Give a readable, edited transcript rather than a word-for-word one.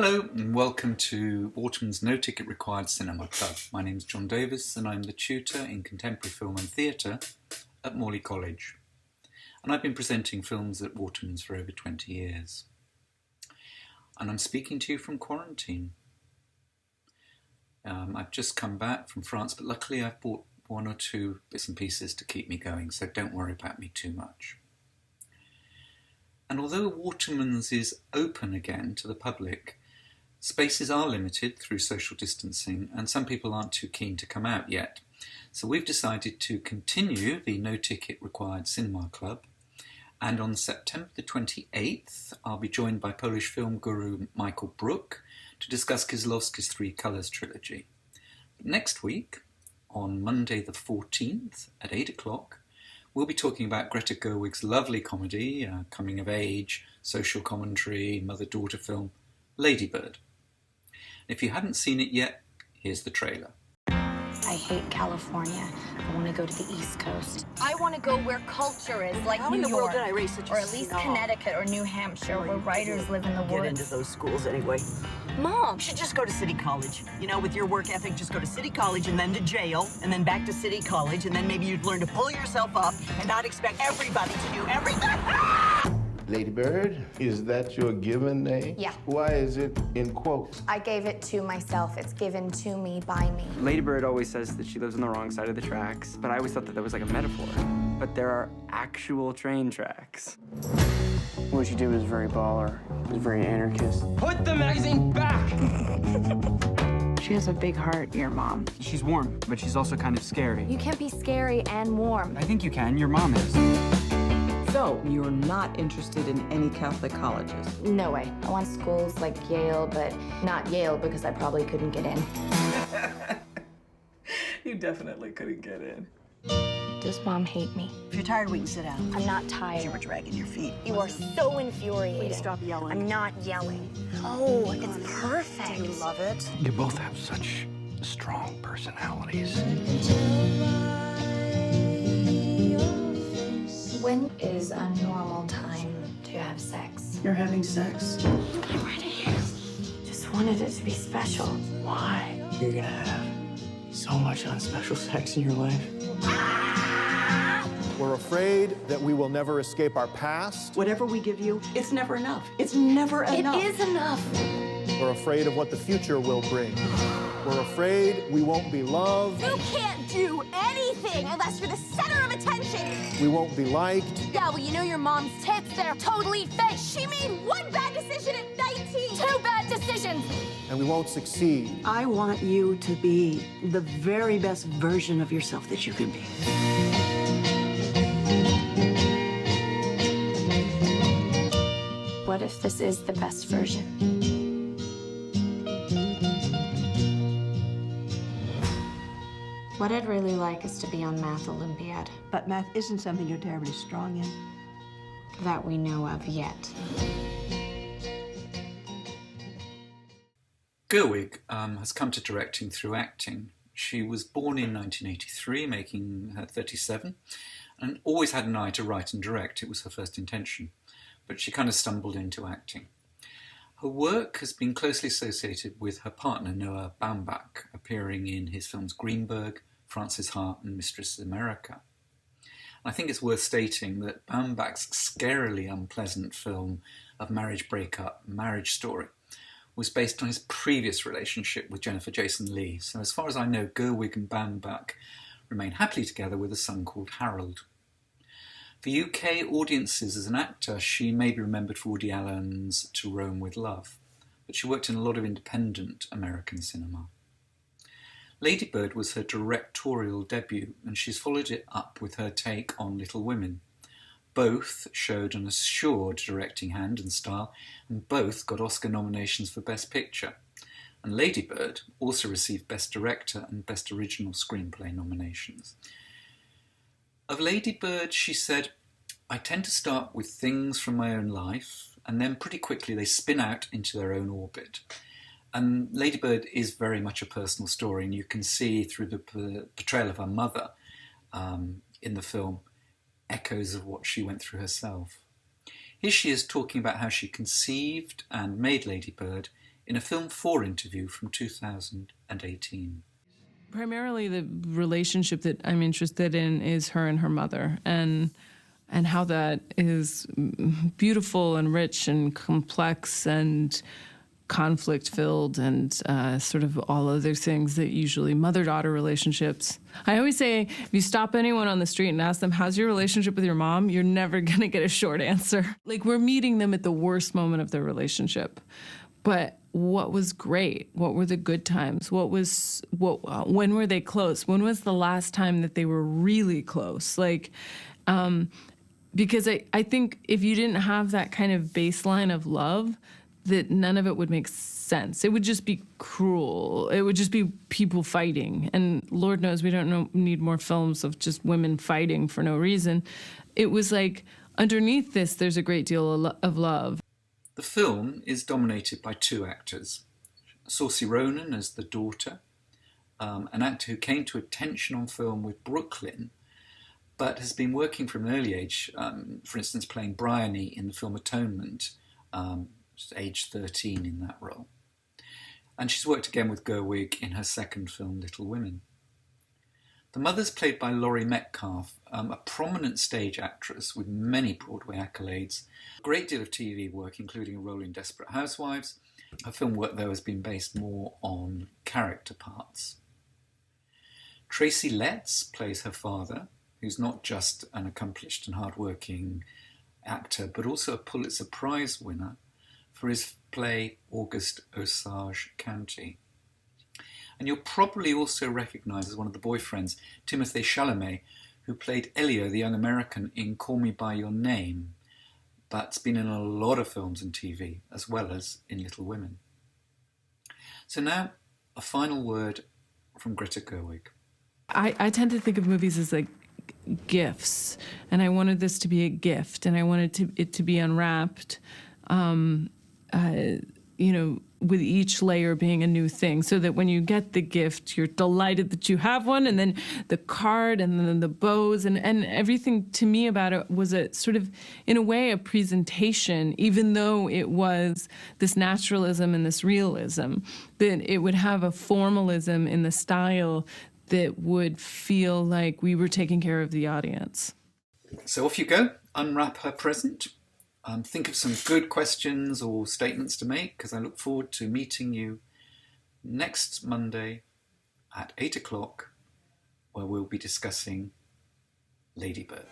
Hello and welcome to Watermans No Ticket Required Cinema Club. My name is John Davis and I'm the tutor in contemporary film and theatre at Morley College. And I've been presenting films at Watermans for over 20 years. And I'm speaking to you from quarantine. I've just come back from France, but luckily I've bought one or two bits and pieces to keep me going, so don't worry about me too much. And although Watermans is open again to the public, spaces are limited through social distancing and some people aren't too keen to come out yet. So we've decided to continue the No Ticket Required Cinema Club, and on September the 28th I'll be joined by Polish film guru Michael Brook to discuss Kieslowski's Three Colours trilogy. But next week, on Monday the 14th at 8 o'clock, we'll be talking about Greta Gerwig's lovely comedy, coming of age, social commentary, mother-daughter film, Lady Bird. If you haven't seen it yet, here's the trailer. I hate California. I want to go to the East Coast. I want to go where culture is, like How New in the York, world did I raise such a or at least snob? Connecticut or New Hampshire, where writers live in the Get into woods. those schools anyway. Mom, You should just go to City College. You know, with your work ethic, just go to City College and then to jail, and then back to City College, and then maybe you'd learn to pull yourself up and not expect everybody to do everything. Lady Bird, is that your given name? Yeah. Why is it in quotes? I gave it to myself. It's given to me by me. Lady Bird always says that she lives on the wrong side of the tracks, but I always thought that that was like a metaphor. But there are actual train tracks. What she did was very baller. It was very anarchist. Put the magazine back! She has a big heart, your mom. She's warm, but she's also kind of scary. You can't be scary and warm. I think you can. Your mom is. So, you're not interested in any Catholic colleges? No way. I want schools like Yale, but not Yale because I probably couldn't get in. You definitely couldn't get in. Does mom hate me? If you're tired, we can sit down. I'm not You tired. were dragging your feet. You are so infuriating. Please stop yelling. I'm not yelling. Oh, it's perfect. Do you love it? You both have such strong personalities. When is a normal time to have sex? You're having sex? I'm ready. Just wanted it to be special. Why? You're gonna have so much unspecial sex in your life. We're afraid that we will never escape our past. Whatever we give you, it's never enough. It's never enough. It is enough. We're afraid of what the future will bring. We're afraid we won't be loved. you can't do anything unless you're the center of attention. We won't be liked. Yeah, well, you know your mom's tits, they're totally fake. She made one bad decision at 19. Two bad decisions. And we won't succeed. I want you to be the very best version of yourself that you can be. What if this is the best version? What I'd really like is to be on Math Olympiad. But math isn't something you're terribly strong in. That we know of yet. Gerwig has come to directing through acting. She was born in 1983, making her 37, and always had an eye to write and direct. It was her first intention, but she kind of stumbled into acting. Her work has been closely associated with her partner Noah Baumbach, appearing in his films Greenberg, Frances Hart and Mistress America. I think it's worth stating that Baumbach's scarily unpleasant film of marriage breakup, Marriage Story, was based on his previous relationship with Jennifer Jason Leigh. So as far as I know, Gerwig and Baumbach remain happily together with a son called Harold. For UK audiences as an actor, she may be remembered for Woody Allen's To Rome with Love, but she worked in a lot of independent American cinema. Lady Bird was her directorial debut, and she's followed it up with her take on Little Women. Both showed an assured directing hand and style, and both got Oscar nominations for Best Picture. And Lady Bird also received Best Director and Best Original Screenplay nominations. Of Lady Bird, she said, "I tend to start with things from my own life, and then pretty quickly they spin out into their own orbit." And Lady Bird is very much a personal story, and you can see through the portrayal of her mother in the film echoes of what she went through herself. Here she is talking about how she conceived and made Lady Bird in a Film 4 interview from 2018. Primarily the relationship that I'm interested in is her and her mother, and how that is beautiful and rich and complex and conflict-filled and sort of all other things that usually mother-daughter relationships. I always say, if you stop anyone on the street and ask them, how's your relationship with your mom? You're never going to get a short answer. Like, we're meeting them at the worst moment of their relationship. But what was great? What were the good times? When were they close? When was the last time that they were really close? Like, because I think if you didn't have that kind of baseline of love, that none of it would make sense. It would just be cruel. It would just be people fighting. And Lord knows we don't need more films of just women fighting for no reason. It was like, underneath this, there's a great deal of love. The film is dominated by two actors. Saoirse Ronan as the daughter, an actor who came to attention on film with Brooklyn, but has been working from an early age, for instance, playing Bryony in the film Atonement, age 13 in that role. And she's worked again with Gerwig in her second film, Little Women. The mother's played by Laurie Metcalf, a prominent stage actress with many Broadway accolades, a great deal of TV work, including a role in Desperate Housewives. Her film work, though, has been based more on character parts. Tracy Letts plays her father, who's not just an accomplished and hard-working actor, but also a Pulitzer Prize winner for his play August Osage County. And you'll probably also recognise as one of the boyfriends Timothée Chalamet, who played Elio, the young American, in Call Me By Your Name, but's been in a lot of films and TV, as well as in Little Women. So now, a final word from Greta Gerwig. I tend to think of movies as like gifts, and I wanted this to be a gift, and I wanted it to be unwrapped, with each layer being a new thing, so that when you get the gift, you're delighted that you have one, and then the card, and then the bows, and everything to me about it was a sort of, in a way, a presentation, even though it was this naturalism and this realism, that it would have a formalism in the style that would feel like we were taking care of the audience. So off you go, unwrap her present. Think of some good questions or statements to make, because I look forward to meeting you next Monday at 8 o'clock, where we'll be discussing Lady Bird.